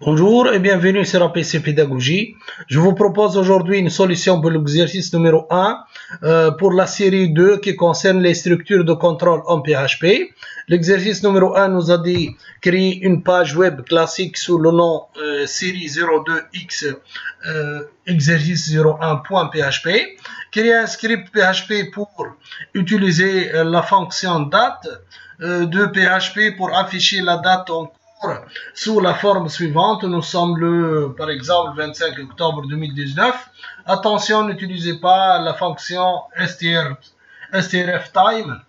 Bonjour et bienvenue sur APC Pédagogie. Je vous propose aujourd'hui une solution pour l'exercice numéro 1 pour la série 2 qui concerne les structures de contrôle en PHP. L'exercice numéro 1 nous a dit créer une page web classique sous le nom série 02x exercice 01.php. Créer un script PHP pour utiliser la fonction date de PHP pour afficher la date en sous la forme suivante. Nous sommes par exemple, 25 octobre 2019. Attention, n'utilisez pas la fonction strftime.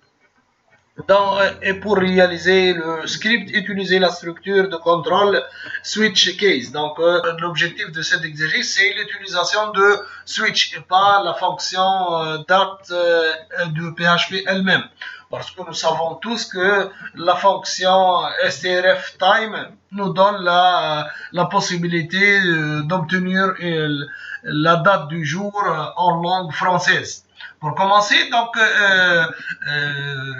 Et pour réaliser le script, utilisez la structure de contrôle switch case. Donc, l'objectif de cet exercice, c'est l'utilisation de switch et pas la fonction date de PHP elle-même. Parce que nous savons tous que la fonction strftime nous donne la possibilité d'obtenir la date du jour en langue française. Pour commencer, donc,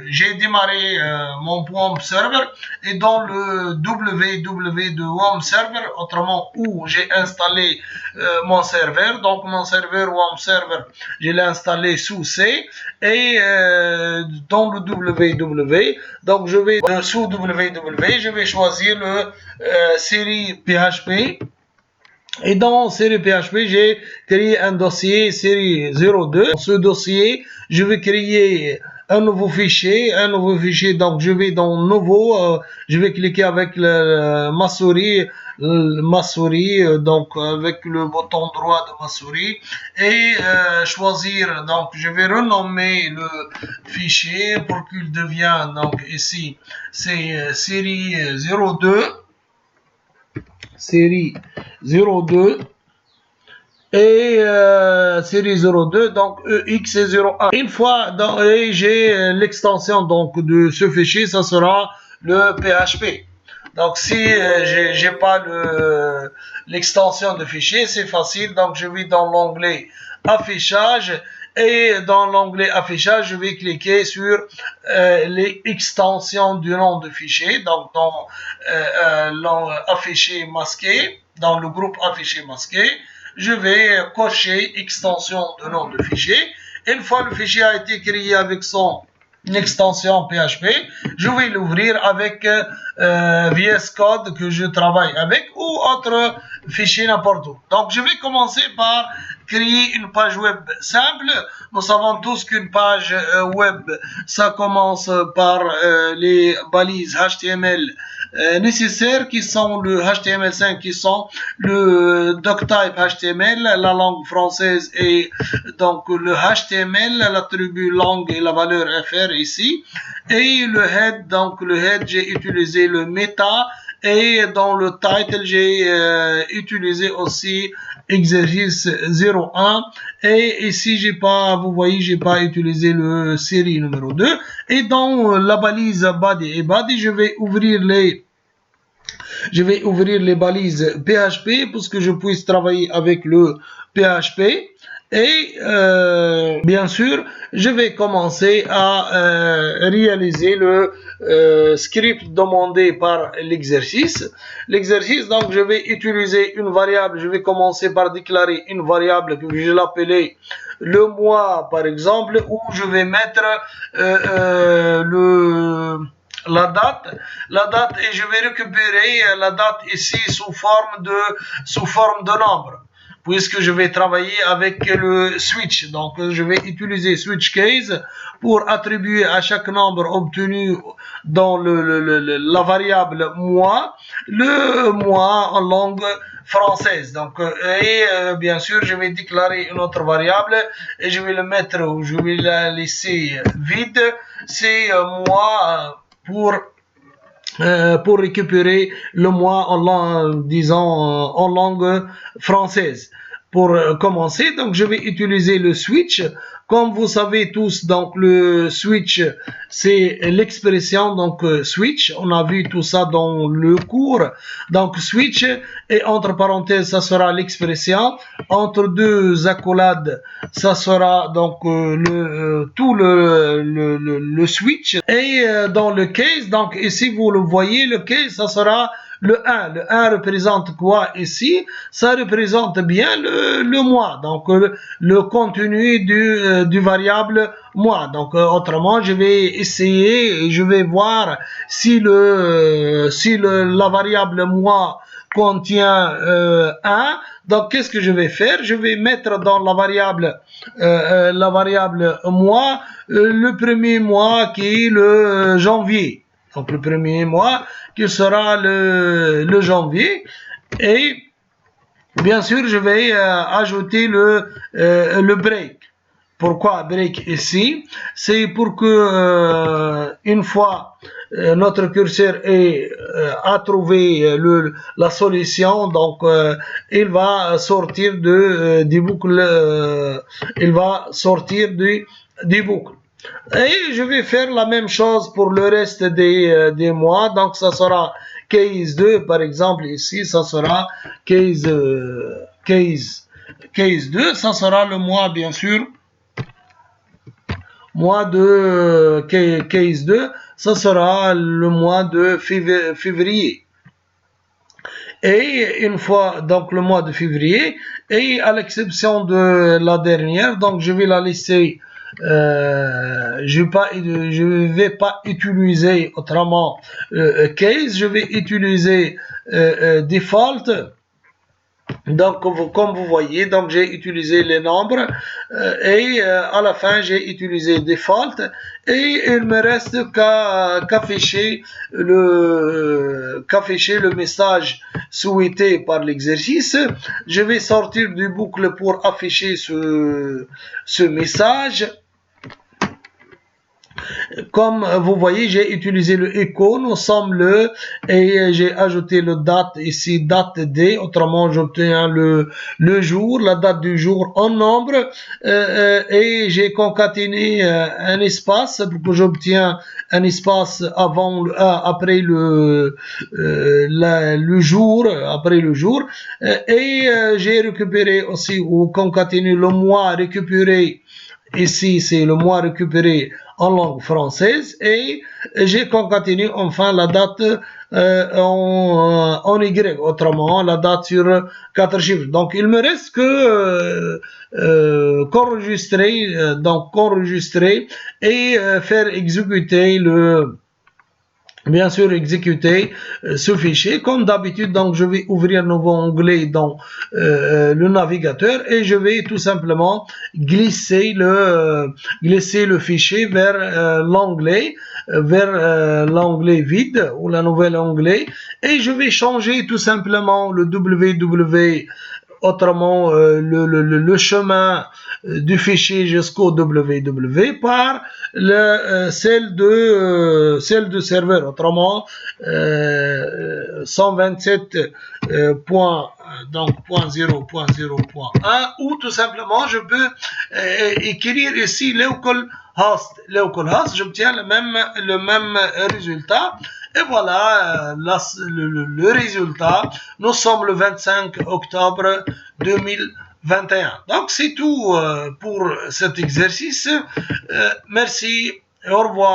j'ai démarré mon WOM server et dans le www de WOM server, autrement où j'ai installé mon serveur. Donc, mon serveur WOM server, je l'ai installé sous C et dans le www, donc je vais sous www, je vais choisir le série PHP. Et dans série PHP, j'ai créé un dossier série 02. Dans ce dossier, je vais créer un nouveau fichier. Donc je vais dans nouveau, je vais cliquer avec ma souris, donc avec le bouton droit de ma souris et choisir. Donc je vais renommer le fichier pour qu'il devienne, donc ici c'est série 02. Série 02 et série 02, donc EX 01. Une fois j'ai l'extension donc de ce fichier, ça sera le PHP. Donc si j'ai pas l'extension de fichier, c'est facile. Donc je vais dans l'onglet affichage et dans l'onglet affichage, je vais cliquer sur les extensions du nom de fichier. Donc dans affiché masqué, dans le groupe affiché masqué, je vais cocher extension de nom de fichier. Une fois le fichier a été créé avec son extension PHP, je vais l'ouvrir avec VS Code que je travaille avec ou autre fichier n'importe où. Donc je vais commencer par créer une page web simple. Nous savons tous qu'une page web, ça commence par les balises HTML nécessaires qui sont le HTML5, qui sont le doctype HTML, la langue française et donc le HTML, l'attribut langue et la valeur fr ici, et le head, donc le head j'ai utilisé le meta et dans le title j'ai utilisé aussi exercice 01 et ici j'ai pas, vous voyez, j'ai pas utilisé le série numéro 2 et dans la balise body et body je vais ouvrir les balises PHP pour que je puisse travailler avec le PHP et bien sûr je vais commencer à réaliser le script demandé par l'exercice. Donc je vais utiliser une variable, je vais commencer par déclarer une variable que je vais l'appeler le mois par exemple, où je vais mettre la date et je vais récupérer la date ici sous forme de nombre puisque je vais travailler avec le switch. Donc je vais utiliser switch case pour attribuer à chaque nombre obtenu dans la variable mois, le mois en langue française. Donc bien sûr je vais déclarer une autre variable et je vais le mettre, je vais la laisser vide, c'est mois pour récupérer le mois en langue française. Pour commencer, donc je vais utiliser le switch. Comme vous savez tous, donc le switch, c'est l'expression donc switch. On a vu tout ça dans le cours. Donc switch et entre parenthèses, ça sera l'expression. Entre deux accolades, ça sera donc le switch. Et dans le case, donc ici vous le voyez, le case, ça sera le 1 représente quoi ici? Ça représente bien le mois, donc le contenu du variable mois. Donc autrement, je vais essayer et je vais voir si la variable mois contient 1. Donc qu'est-ce que je vais faire? Je vais mettre dans la variable mois le premier mois qui est le janvier. Donc le premier mois qui sera le janvier, et bien sûr je vais ajouter le break. Pourquoi break ici? C'est pour que une fois notre curseur a trouvé la solution, donc il va sortir des boucles, il va sortir des boucles. Et je vais faire la même chose pour le reste des mois. Donc ça sera case 2 par exemple ici, ça sera case 2, ça sera le mois bien sûr. Mois de case 2, ça sera le mois de février. Et une fois donc le mois de février, et à l'exception de la dernière, donc je vais la laisser. Je vais pas utiliser autrement case, je vais utiliser default. Donc comme vous voyez, donc j'ai utilisé les nombres et à la fin j'ai utilisé default, et il me reste qu'afficher le message souhaité par l'exercice. Je vais sortir du boucle pour afficher ce message. Comme vous voyez, j'ai utilisé le echo, nous sommes et j'ai ajouté le date ici, date D, autrement j'obtiens le jour, la date du jour en nombre, et j'ai concaténé un espace pour que j'obtiens un espace après le jour, et j'ai récupéré aussi ou concaténé le mois récupéré. Ici, c'est le mois récupéré en langue française, et j'ai concaténé enfin la date en Y, autrement la date sur 4 chiffres. Donc il me reste que qu'enregistrer et faire exécuter bien sûr exécuter ce fichier comme d'habitude. Donc je vais ouvrir un nouveau onglet dans le navigateur, et je vais tout simplement glisser le fichier vers l'onglet vide ou la nouvelle onglet, et je vais changer tout simplement le www, autrement le chemin du fichier jusqu'au www par celle de serveur, autrement 127.0.0.1, ou tout simplement je peux écrire ici localhost, j'obtiens le même résultat. Et voilà le résultat. Nous sommes le 25 octobre 2021. Donc c'est tout pour cet exercice. Merci et au revoir.